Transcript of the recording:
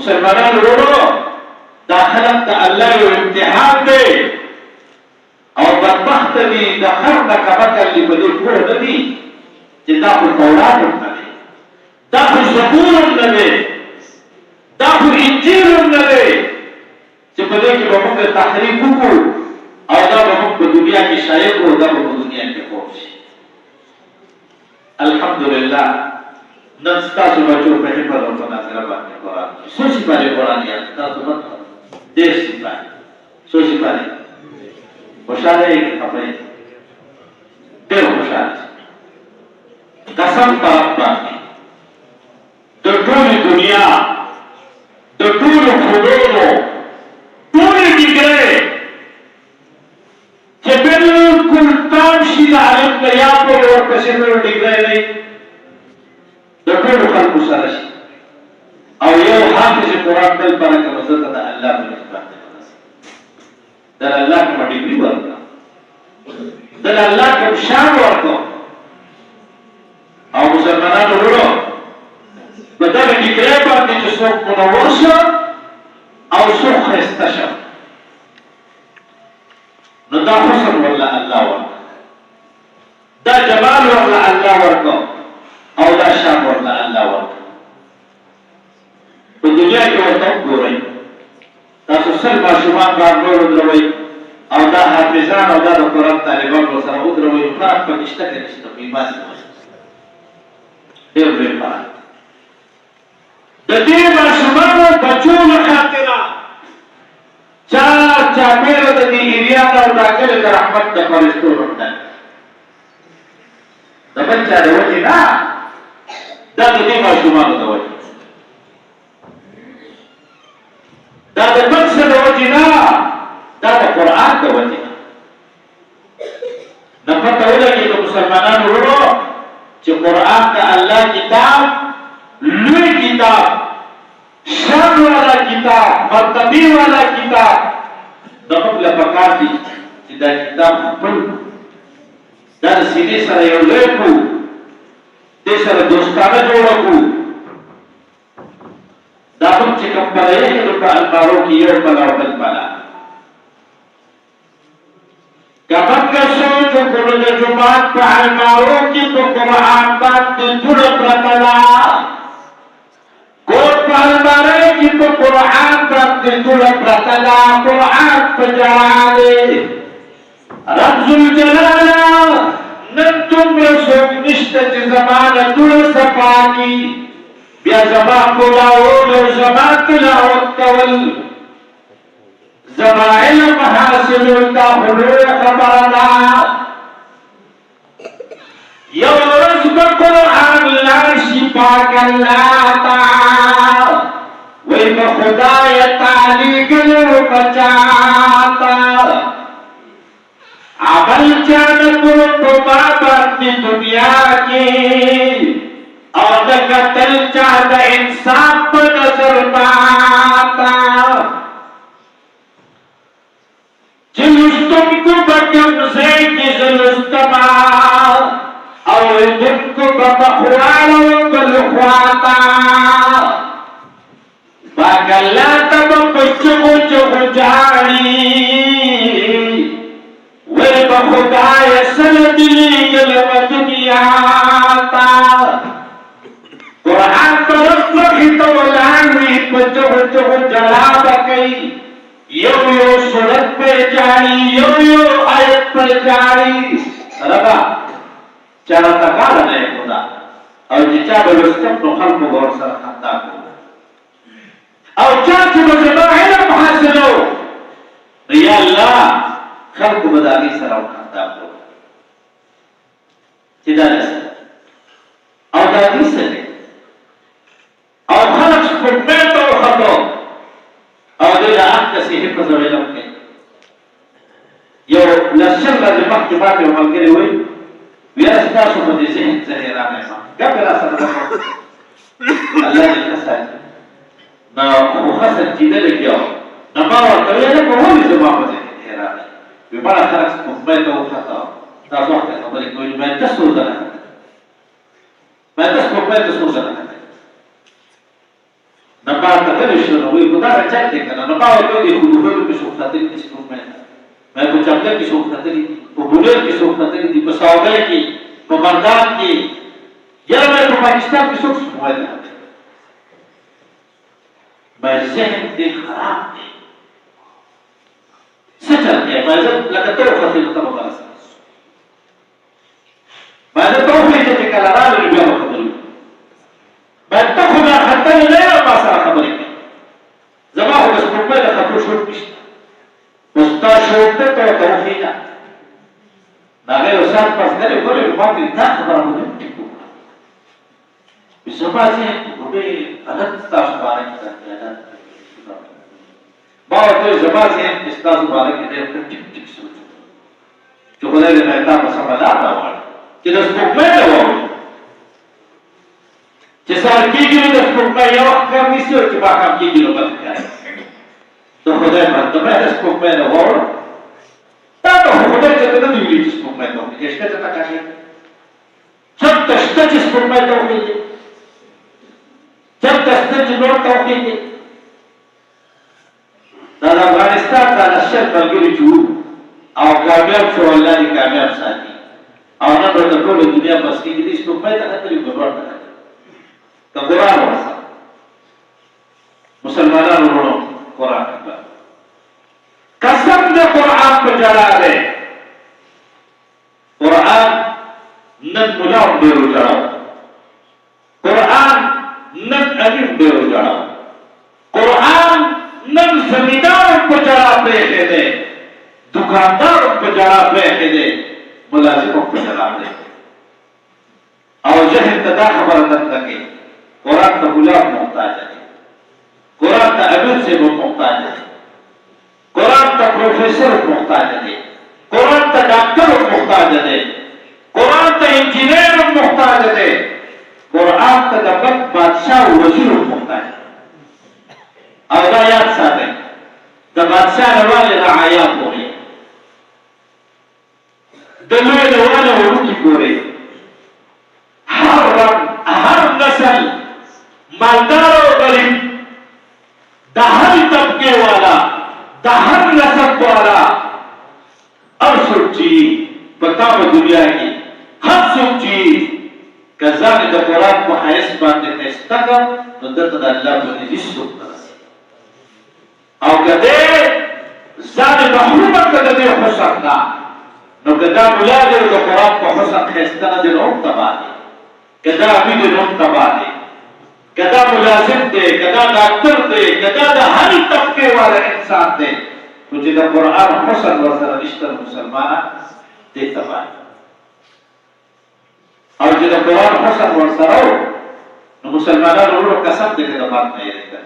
مسلمانانو ورونو دا خلق دا الله یو امتحان دی او بدبخت دي د خر نه کمکل دی په دې پوه نه دي چې دا خو تورات نه دی دا خو زبور نه دی دا خو انجیل نه دی چې په دې کې به موږ تحریف وکړو او دا به موږ په دنیا کې شایع کړو دا به په دنیا کې خوب شي الحمدلله نن ستاسو بچو په حفظ او په نظر باندې قرآن څو شي باندې قرآن یاد تاسو مته ډېر شي باندې څو شي باندې خوشاله یې خپل ډېر خوشاله قسم په باندې د ټول دنیا د ټول خلونو ټول ډیګره چې بالکل تام شي د عالم د یا په ورپسې نور ډیګره نه د ټول خلکو سره شي او یو حافظ قرآن بل برکه وزته د الله په نسبت در الله کوم ډیګري ورکړه در الله کوم شان ورکړه او مسلمانانو ورو په دغه ډیګري باندې چې څوک منور شو او څوک خسته شو نو دا حسن والله الله ورکړه دا جمال والله الله ورکړه او دا شان والله الله ورکړه په دنیا کې ورته ګورئ تاسو سل ماشومان باندې ودروي او دا حافظان او دا د قرآن طالبان سره ودروي فرق پکې شته کې نشته په ایمان ډېر ډېر فرق د دې ماشومانو بچو خاطره چا پیره د دې ایریا او راکل د رحمت د فرشتو ورته د بچا د وجه نه دا د دې ماشومانو د وجه دا د بچا د وجه نه دا د قرآن د وجه نه پته ولګي د مسلمانانو ورو چې قرآن د الله کتاب لوی کتاب شان والا کتاب مرتبه والا کتاب د خپل پکار دي چې دا کتاب خپل دا سینې سره یو لیکو د سره دوستانه جوړو دا هم چې کوم بلې په المارو کې یو بل او بل بلا کبه سوچ کړو د جمعات په المارو کې په قرآن باندې جوړ پرتلا کوټ په المارو کې په قرآن باندې جوړ پرتلا قرآن په جلاله رب ذوالجلال نن تمره څوک نشته چې زمانه جوړ صفانی بیا زما قلاول او زما تلاوت کول زما علم حاصل تا حلول خبرنا یو ورځ په قرآن لاشي پاک الله تا وای په خدای تعالی ګلو بچاتا عمل چان کو په باندې دنیا کې او د قتل چا د انصاف په نظر باتا جلستم کو بکم زیدی زلستما او دن کو بخوال و بلخواتا باق اللہ تب پچھو چگو جاری وی بخدای سلدلی گلم دنیا تا قرآن پر رفقی تولانوی پچھو جلاب کئی یو صورت پر جاری یو آیت پر جاری ربا چارا تکالا نئے خدا او جچا بلستم نو خلق غور سر خطا کو او چاچو بزبا علم حاصلو یا اللہ خلق بداغی سر او خطا کو چیدہ لسا او داغی سر او خلق سپرمیت او خطو او دل آخ کسی حفظ و علم کے یو لسل رضی مخت باتی و ملگری ہوئی ویرا ستاسو په دې ذهن څخه راغلی ما ګپه را سره الله دې خسای نو خو خسر کېدل کېو نو ما ورته ویل په هغه زما په ذهن کې راغلی وی بڑا خلک په خپل ته وخته تاسو وخت خبرې کوي مې تاسو درته مې تاسو په خپل ته څه درته نبات غير ويقدر چلتے کنا نبات کوئی خودو کی سوختاتلی کی سوختنے میں کو چمدے کی سوختاتلی کو بولر کی سوختاتلی دی پساوگے کی پمردان کی یا میں کو پاکستان کی سوخت موائل ہے میں ذہن دے خراب دے سچل کے میں لگا تو خطیل تب برس میں تو توفیق تے کلا رال بھی خبر میں تو خدا خطر لے ما سره خبرې زما هو بس په دې خبرو شو پښته مستا شو ته توفیق دا غیر وسات پس نه لري په دې تا خبره مو ټیکو زما چې په دې حالت تاسو باندې څنګه با ته زما چې تاسو باندې دې ټیک ټیک سوچ چې خدای دې مهتا په سمالا تا وایي چې د سپوږمۍ له وایي چې سار کېږي نو د سپوږمۍ یو وخت کار نیسي او چې ماښام کېږي نو بل کار د خدای مردمه د سپوږمۍ نه واوړه دا ته خدای ته نه دی ویلي چې سپوږمۍ ته وخېږي شته ته کاږي چېرته شته چې سپوږمۍ ته وخېږي چېرته شته چې نور ته وخېږي دا د افغانستان دا لښکر ملګري چې وو او کامیاب شو الله دې کامیاب ساتي او نن ورته ټوله دنیا بس کېږي دې سپوږمۍ ته ختلي ګډوډ ته قرآن ورسا مسلمانان ورنو قرآن اکبر قسم دے قرآن کو جلالے قرآن نن ملاؤں بیرو جڑاؤ قرآن نن علم بیرو جڑاؤ قرآن نن زمینداروں کو جڑا پریخے دے دکانداروں کو جڑا پریخے دے ملازموں کو جڑا دے اور جہن تدا خبر نن لگے قرآن تا غلام محتاج ہے قرآن تا امیر سے وہ محتاج ہے قرآن تا پروفیسر محتاج ہے قرآن تا ڈاکٹر محتاج ہے قرآن تا انجینئر محتاج ہے قرآن تا دبت بادشاہ وزیر محتاج ہے اور دا یاد ساتھ ہے دا بادشاہ نوالے رعایات ہو رہے دلوے نوالے ورو کی گورے ہر نسل مالدار اور غریب دا ہر طبقے والا دا ہر نسب والا اور سوچی بتاو دنیا کی ہر سوچی کزان دا قرآن کو حیث باندے نیستا کا ندرت دا اللہ بنی جسو ترسی او کدے زان محرومت کدے دے حسن نا نو کدا ملادر دا قرآن کو حسن خیستا نا دے نوم تبا دے کدا امید نوم تبا دے کدا ملازم دے کدا ڈاکٹر دے کدا دا ہر طبقے والا انسان دے مجھے دا قرآن حسن ورسر رشتہ مسلمانہ دے تباہی اور جدا قرآن حسن ورسر ہو مسلمانہ رو قسم دے دا بات نہیں رہتا